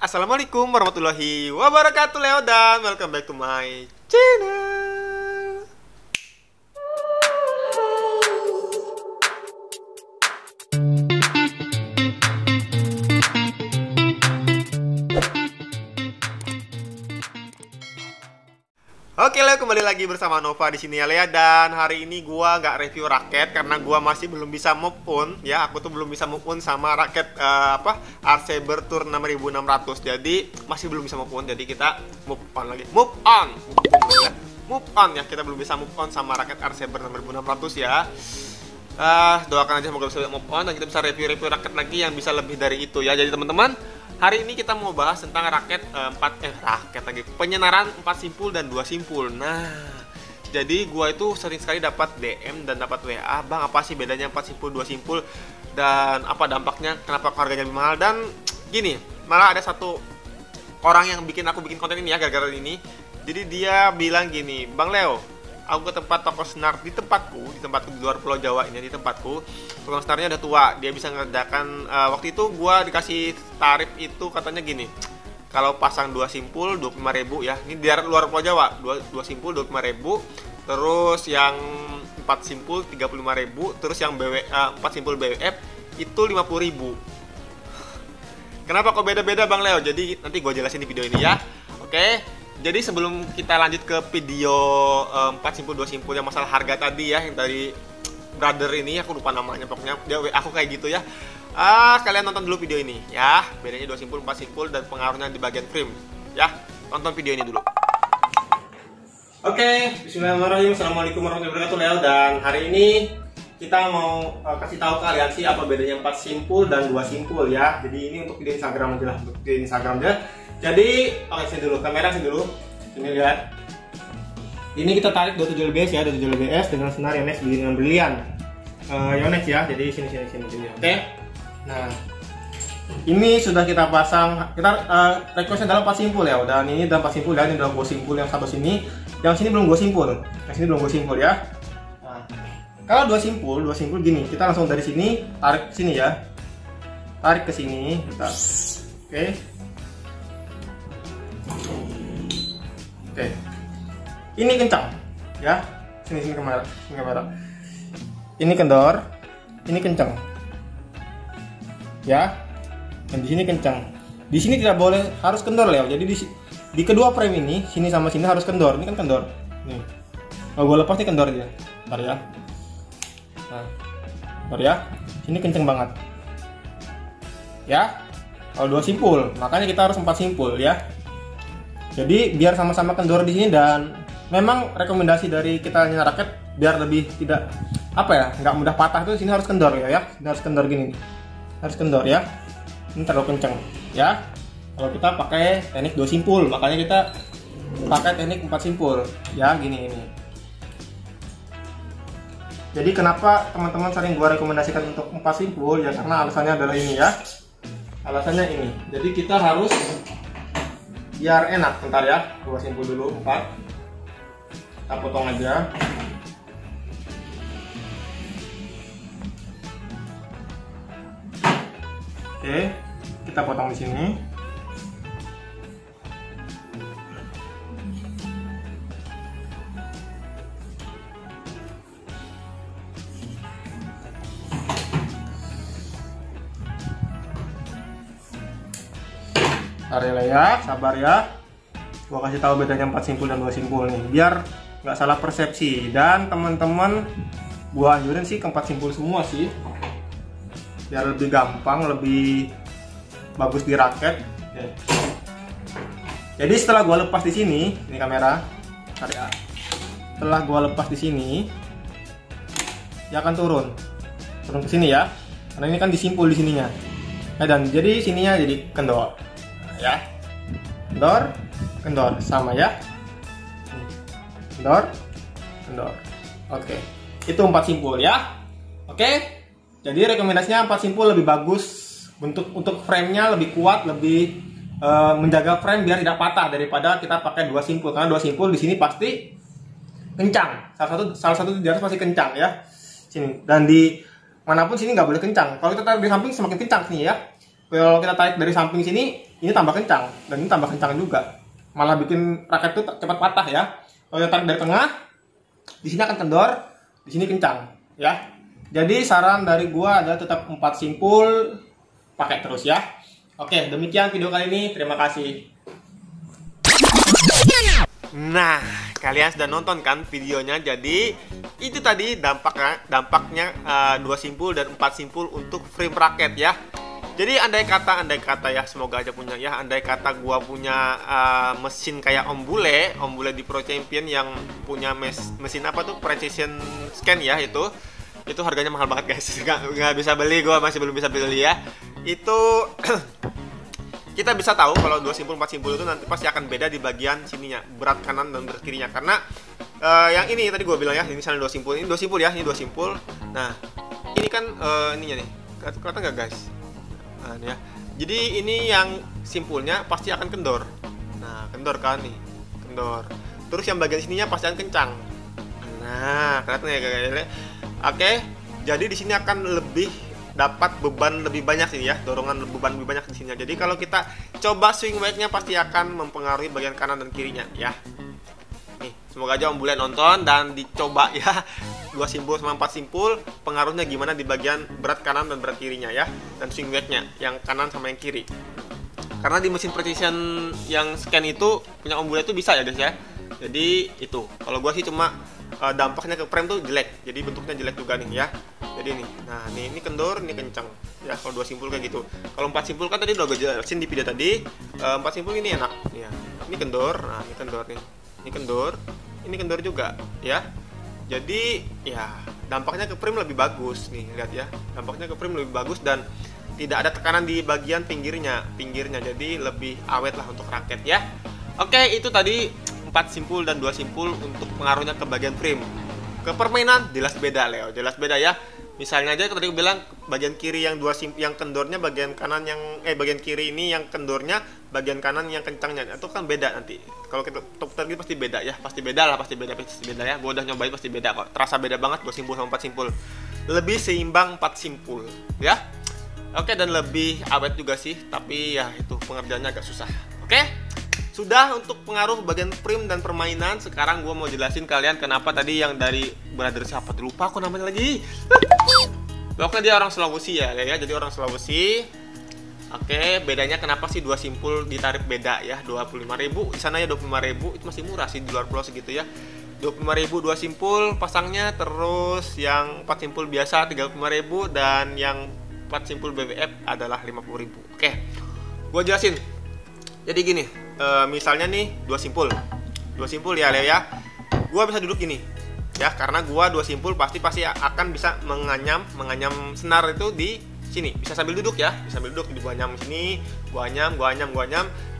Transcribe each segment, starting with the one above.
Assalamualaikum warahmatullahi wabarakatuh, Leo, dan welcome back to my channel. Oke, Leo, kembali lagi bersama Nova di sini ya, Lea. Dan hari ini gua nggak review raket karena gua masih belum bisa move on ya. Aku tuh belum bisa move on sama raket Arceber Tour 6600. Jadi masih belum bisa move on. Jadi kita move on lagi. Move on. Move on ya. Kita belum bisa move on sama raket Arceber 6600 ya. Doakan aja semoga bisa move on dan kita bisa review raket lagi yang bisa lebih dari itu ya. Jadi teman-teman, hari ini kita mau bahas tentang raket penyenaran 4 simpul dan 2 simpul. Nah, jadi gua itu sering sekali dapat DM dan dapat WA, "Bang, apa sih bedanya 4 simpul 2 simpul dan apa dampaknya? Kenapa harganya lebih mahal?" Dan gini, malah ada satu orang yang bikin konten ini ya gara-gara ini. Jadi dia bilang gini, "Bang Leo, aku ke tempat toko senar di tempatku di luar Pulau Jawa ini, di tempatku tukang senarnya udah tua, dia bisa ngerjakan waktu itu gua dikasih tarif itu katanya gini, kalau pasang 2 simpul 25.000 ya, ini di luar Pulau Jawa, 2 simpul 25.000, terus yang 4 simpul 35.000, terus yang 4 simpul BWF itu 50.000. Kenapa kok beda-beda, Bang Leo? Jadi nanti gue jelasin di video ini ya. Oke, jadi sebelum kita lanjut ke video 4 simpul 2 simpul yang masalah harga tadi ya, yang dari brother ini, aku lupa namanya, pokoknya dia aku kayak gitu ya. Kalian nonton dulu video ini ya, bedanya 2 simpul 4 simpul dan pengaruhnya di bagian frame ya. Tonton video ini dulu. Oke, bismillahirrahmanirrahim. Assalamualaikum warahmatullahi wabarakatuh, Leo. Dan hari ini kita mau kasih tahu kalian sih apa bedanya 4 simpul dan 2 simpul ya. Jadi ini untuk video Instagram aja lah, untuk video Instagram aja. Jadi, sini dulu, kamera sini dulu. Ini lihat. Ini kita tarik 27 lbs ya, 27 lbs dengan senar Yonex dengan brilian. Yonex ya. Jadi sini. Oke. Nah, ini sudah kita pasang. Kita requestnya dalam 4 simpul ya. Dan ini dalam 4 simpul dan ini dalam 2 simpul yang satu sini. Yang sini belum 2 simpul. Yang sini belum 2 simpul ya. Nah, kalau 2 simpul gini. Kita langsung dari sini tarik ke sini ya. Tarik ke sini, kita. Oke. Ini kencang ya. Sini kamera. Ini kendor, ini kencang. Ya. Dan di sini kencang. Di sini tidak boleh, harus kendor, Leo. Jadi di kedua frame ini, sini sama sini harus kendor. Ini kan kendor. Nih. Kalau gue lepas nih kendor dia. Bentar ya. Nah. Bentar ya. Sini kencang banget. Ya. Kalau 2 simpul, makanya kita harus 4 simpul ya. Jadi biar sama-sama kendor di sini, dan memang rekomendasi dari kita nyenar raket biar lebih tidak nggak mudah patah tuh, sini harus kendor ya. Ini harus kendor gini nih. Harus kendor ya. Ini terlalu kencang ya. Kalau kita pakai teknik 2 simpul, makanya kita pakai teknik 4 simpul ya, gini ini. Jadi kenapa teman-teman sering gua rekomendasikan untuk 4 simpul ya, karena alasannya adalah ini ya. Alasannya ini. Jadi kita harus biar enak, bentar ya, 2 simpul dulu, 4 kita potong aja. Oke, kita potong di sini. Area ya, sabar ya. Gua kasih tahu bedanya 4 simpul dan 2 simpul nih, biar nggak salah persepsi. Dan teman-teman, gua anjurin sih ke 4 simpul semua sih, biar lebih gampang, lebih bagus di raket. Oke. Jadi setelah gua lepas di sini, ini kamera, area. Setelah gua lepas di sini, dia akan turun ke sini ya. Karena ini kan disimpul di sininya. Nah, dan jadi sininya jadi kendor. Ya, kendor sama ya, kendor. Oke, itu 4 simpul ya. Oke, jadi rekomendasinya 4 simpul lebih bagus untuk frame-nya, lebih kuat, lebih menjaga frame biar tidak patah daripada kita pakai 2 simpul, karena 2 simpul di sini pasti kencang. Salah satu di atas pasti kencang ya. Sini, dan di manapun sini nggak boleh kencang. Kalau kita tarik dari samping semakin kencang sini ya. Kalau kita tarik dari samping sini ini tambah kencang dan ini tambah kencang juga, malah bikin raket itu cepat patah ya. Kalau yang tarik dari tengah, di sini akan kendor, di sini kencang ya. Jadi saran dari gua adalah tetap 4 simpul, pakai terus ya. Oke, demikian video kali ini, terima kasih. Nah, kalian sudah nonton kan videonya. Jadi itu tadi dampaknya 2 simpul dan 4 simpul untuk frame raket ya. Jadi andai kata ya, semoga aja punya ya. Andai kata gua punya mesin kayak Om Bule di Pro Champion yang punya mesin apa tuh, precision scan ya, itu harganya mahal banget guys. Nggak bisa beli, gua masih belum bisa beli ya. Itu kita bisa tahu kalau 2 simpul 4 simpul itu nanti pasti akan beda di bagian sininya, berat kanan dan berat kirinya. Karena yang ini tadi gue bilang ya, ini misalnya 2 simpul, ini 2 simpul ya, ini 2 simpul. Nah, ini kan ininya nih, kelihatan nggak guys? Nah, ini ya. Jadi ini yang simpulnya pasti akan kendor. Nah, kendor kan nih, kendor. Terus yang bagian sininya pasti akan kencang. Nah, kelihatan ya guys. Oke, jadi di sini akan lebih dapat beban lebih banyak sih ya, dorongan beban lebih banyak di sini. Jadi kalau kita coba swing weight-nya pasti akan mempengaruhi bagian kanan dan kirinya ya. Nih, semoga aja Om Bule nonton dan dicoba ya. 2 simpul sama 4 simpul pengaruhnya gimana di bagian berat kanan dan berat kirinya ya, dan swing weight-nya yang kanan sama yang kiri. Karena di mesin precision yang scan itu punya Om Bule itu bisa ya guys ya. Jadi itu, kalau gua sih cuma dampaknya ke frame tuh jelek, jadi bentuknya jelek juga nih ya. Jadi nih, nah ini kendor, ini kencang ya. Kalau 2 simpul kayak gitu. Kalau 4 simpul kan tadi udah gue jelasin di video tadi. 4 simpul ini enak ya. Ini kendor, nah ini kendor nih. Ini kendor juga ya. Jadi ya dampaknya ke frame lebih bagus nih, lihat ya. Dampaknya ke frame lebih bagus dan tidak ada tekanan di bagian pinggirnya. Jadi lebih awet lah untuk raket ya. Oke, itu tadi 4 simpul dan 2 simpul untuk pengaruhnya ke bagian frame. Ke permainan jelas beda Leo, jelas beda ya. Misalnya aja tadi gue bilang bagian kiri yang yang kendornya, bagian kanan yang bagian kiri ini yang kendornya, bagian kanan yang kencangnya. Itu kan beda nanti. Kalau kita top-top gitu pasti beda ya, pasti beda ya. Gue udah nyobain pasti beda kok. Terasa beda banget 2 simpul sama 4 simpul. Lebih seimbang 4 simpul ya. Oke, dan lebih awet juga sih, tapi ya itu pengerjaannya agak susah. Oke? Sudah untuk pengaruh bagian frame dan permainan. Sekarang gue mau jelasin kalian kenapa tadi yang dari brother siapa, lupa aku namanya lagi. Pokoknya dia orang Sulawesi ya. Jadi orang Sulawesi. Oke, bedanya kenapa sih 2 simpul ditarik beda ya, 25.000. Di sana ya 25.000, itu masih murah sih di luar pulau segitu ya. 25.000 2 simpul pasangnya, terus yang 4 simpul biasa 35.000 dan yang 4 simpul BWF adalah 50.000. Oke, gue jelasin. Jadi gini, misalnya nih 2 simpul ya Leo ya. Gua bisa duduk gini ya, karena gua 2 simpul pasti akan bisa menganyam senar itu di sini. Bisa sambil duduk ya, bisa sambil duduk, gua anyam sini, gua anyam.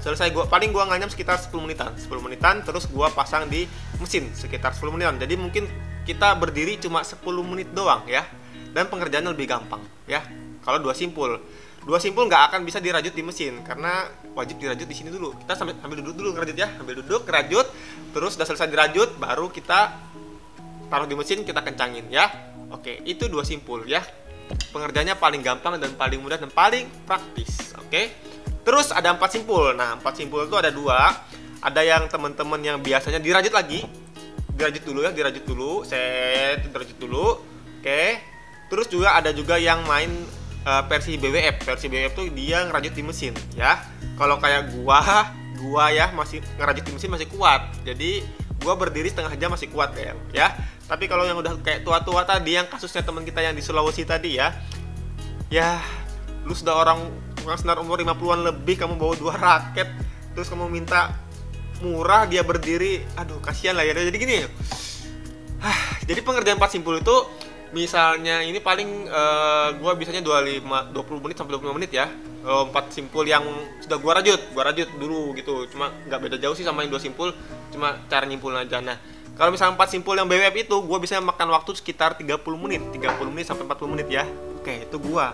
Selesai paling gua nganyam sekitar 10 menitan, terus gua pasang di mesin sekitar 10 menitan. Jadi mungkin kita berdiri cuma 10 menit doang ya. Dan pengerjaannya lebih gampang ya. Kalau 2 simpul nggak akan bisa dirajut di mesin karena wajib dirajut di sini dulu. Kita sambil duduk dulu ngerajut ya, sambil duduk ngerajut, terus udah selesai dirajut baru kita taruh di mesin, kita kencangin ya. Oke, itu 2 simpul ya. Pengerjaannya paling gampang dan paling mudah dan paling praktis. Oke. Terus ada 4 simpul. Nah, 4 simpul itu ada 2. Ada yang teman-teman yang biasanya dirajut lagi. Dirajut dulu. Oke. Terus juga ada juga yang main versi BWF tuh dia ngerajut di mesin ya. Kalau kayak gua ya masih ngerajut di mesin masih kuat. Jadi gua berdiri setengah jam masih kuat ya. Tapi kalau yang udah kayak tua-tua tadi, yang kasusnya teman kita yang di Sulawesi tadi ya, lu sudah orang senar umur 50-an lebih, kamu bawa 2 raket, terus kamu minta murah dia berdiri, aduh kasihan lah ya. Jadi gini, jadi pengerjaan 4 simpul itu misalnya ini paling gua bisanya 20 menit sampai 25 menit ya. 4 simpul yang sudah gua rajut dulu gitu. Cuma nggak beda jauh sih sama yang 2 simpul, cuma cara nyimpul aja. Nah, kalau misalnya 4 simpul yang BWF itu gua bisa makan waktu sekitar 30 menit sampai 40 menit ya. Oke, itu gua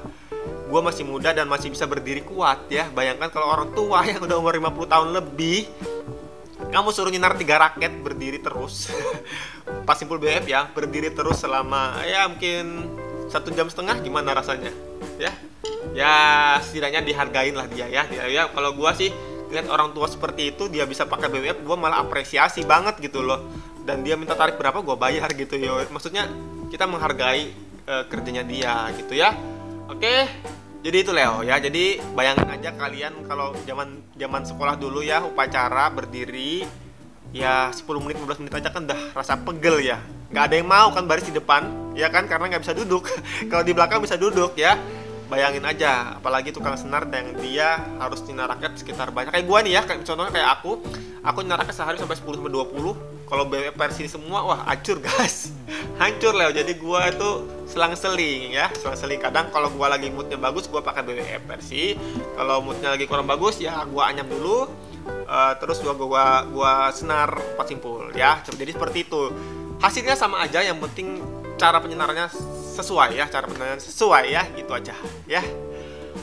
masih muda dan masih bisa berdiri kuat ya. Bayangkan kalau orang tua yang udah umur 50 tahun lebih, kamu suruh nyenar 3 raket berdiri terus. 4 simpul BF ya, berdiri terus selama ya mungkin 1,5 jam, gimana rasanya ya. ya setidaknya dihargain lah dia ya. Ya kalau gua sih lihat orang tua seperti itu dia bisa pakai BBM, gua malah apresiasi banget gitu loh. Dan dia minta tarif berapa gua bayar gitu yo. Maksudnya kita menghargai kerjanya dia gitu ya. Oke. Jadi itu Leo ya. Jadi bayangin aja kalian kalau zaman sekolah dulu ya, upacara berdiri ya 10 menit 15 menit aja kan udah rasa pegel ya. Nggak ada yang mau kan baris di depan ya kan, karena nggak bisa duduk. Kalau di belakang bisa duduk ya. Bayangin aja, apalagi tukang senar yang dia harus nyenar raket sekitar banyak kayak gua nih ya, contohnya kayak aku nyenar raket sehari sampai 10 sampai 20. Kalau versi semua wah hancur guys. Hancur Leo. Jadi gua itu selang-seling ya, selang-seling. Kadang kalau gua lagi moodnya bagus gua pakai BWF versi. Kalau moodnya lagi kurang bagus ya gua anyam dulu. Terus gua senar 4 simpul ya. Jadi seperti itu. Hasilnya sama aja, yang penting cara penyenarannya sesuai ya, gitu aja ya.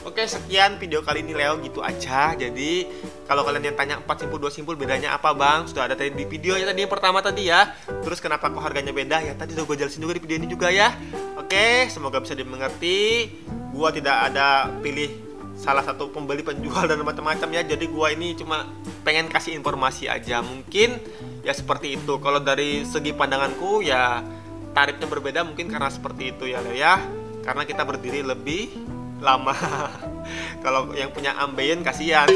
Oke, sekian video kali ini Leo, gitu aja. Jadi kalau kalian yang tanya 4 simpul 2 simpul bedanya apa bang, sudah ada tadi di video ya, tadi yang pertama tadi ya. Terus kenapa kok harganya beda ya, tadi udah gue jelasin juga di video ini juga ya. Oke, semoga bisa dimengerti. Gua tidak ada pilih salah satu pembeli, penjual dan macam-macam ya. Jadi gua ini cuma pengen kasih informasi aja, mungkin ya seperti itu. Kalau dari segi pandanganku ya tarifnya berbeda mungkin karena seperti itu ya Leo ya, karena kita berdiri lebih lama. Kalau yang punya ambeien kasihan.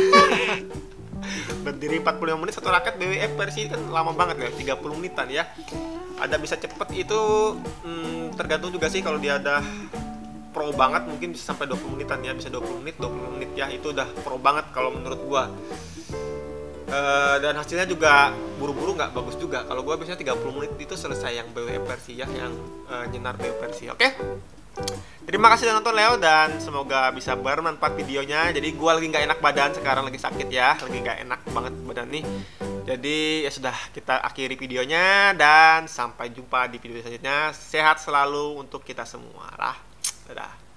Berdiri 45 menit satu raket BWF versi kan lama banget ya, 30 menitan ya. Ada bisa cepet itu tergantung juga sih. Kalau dia ada pro banget mungkin bisa sampai 20 menitan ya, bisa 20 menit ya, itu udah pro banget kalau menurut gua. Dan hasilnya juga buru-buru nggak bagus juga. Kalau gua biasanya 30 menit itu selesai yang BWF versi ya, yang nyenar BWF versi. Oke? Terima kasih udah nonton Leo, dan semoga bisa bermanfaat videonya. Jadi gua lagi nggak enak badan sekarang, lagi sakit ya, lagi nggak enak banget badan nih. Jadi ya sudah, kita akhiri videonya dan sampai jumpa di video selanjutnya. Sehat selalu untuk kita semua. Dadah.